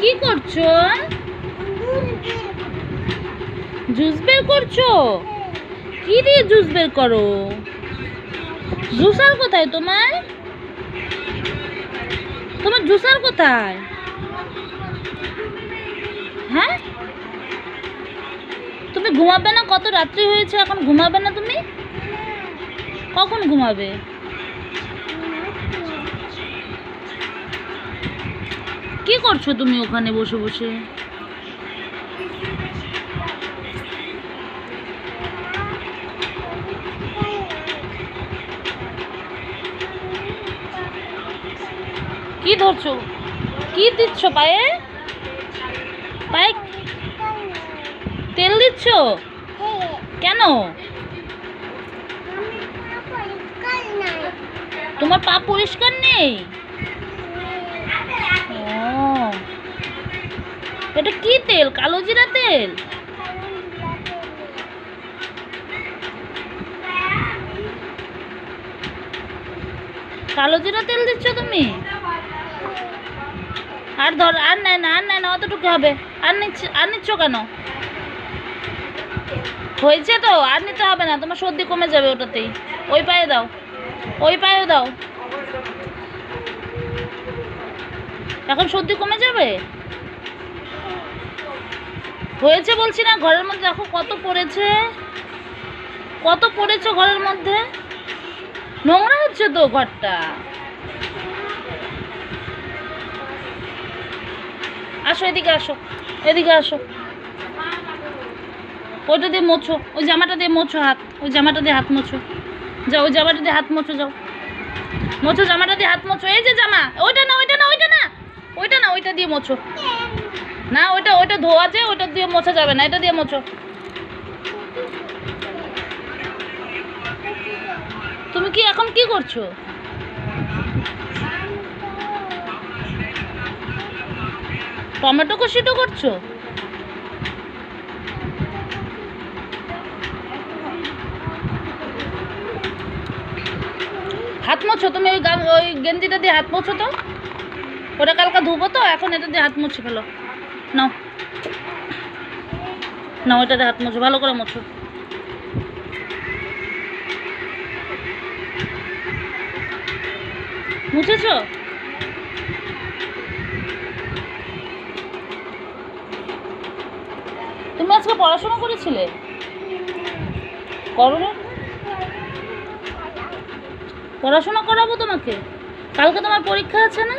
কি করছো? জুস বের করছো? কি দিয়ে জুস বের করো? জুসার কোথায় তোমার? তোমার জুসার কোথায়? হ্যাঁ, তুমি ঘুমাবে না? কত রাত্রি হয়েছে, এখন ঘুমাবে না তুমি? কখন ঘুমাবে? কি করছো তুমি ওখানে বসে বসে? কি ধরছো? কি দিচ্ছ পায়ে? পায়ে তেল দিচ্ছ? কেন? তোমার পা পরিষ্কার নেই? ও, এটা কি তেল? কালো জিরা তেল? কালো জিরা তেল দিচ্ছ তুমি? আর ধর, আর নেয় না, আর নেয় না, অতটুকু হবে। আর নিচ্ছ কেন? হয়েছে তো, আর নিতে হবে না, তোমার সর্দি কমে যাবে ওটাতেই। ওই পায়ে দাও, ওই পায়ে দাও, এখন সর্দি কমে যাবে। হয়েছে বলছি না, ঘরের মধ্যে দেখো কত পড়েছে, কত পড়েছে ঘরের মধ্যে। নোংরা হচ্ছে তো ঘরটা। আসো এদিকে, আসো এদিকে, আসো। ওইটা দিয়ে মোছো, ওই জামাটা দিয়ে মোছো হাত, ওই জামাটা দিয়ে হাত মোছো। যাও, ওই জামাটা দিয়ে হাত মোছো, যাও মোছো, জামাটা দিয়ে হাত মোছো। এই যে জামা, ওইটা না, ওইটা না, ওইটা না, ওইটা না, ওইটা দিয়ে মোছো। না, ওইটা ওইটা ধোয়া, যে ওইটা দিয়ে মোছা যাবে না, এটা দিয়ে মোছো। তুমি কি এখন কি করছো? টমেটো কষিটো করছো? হাত মোছো তুমি, ওই গেঞ্জিটা দিয়ে হাত মোছো তো। ওটা কালকে ধুবো তো, এখন এটা দিয়ে হাত মুছে ফেলো। নাও নাও, ওইটা দিয়ে হাত মোছো, ভালো করে মোছো। মুছেছো? তুমি আজকে পড়াশোনা করেছিলে? করো না? পড়াশোনা করাবো তোমাকে, কালকে তোমার পরীক্ষা আছে না?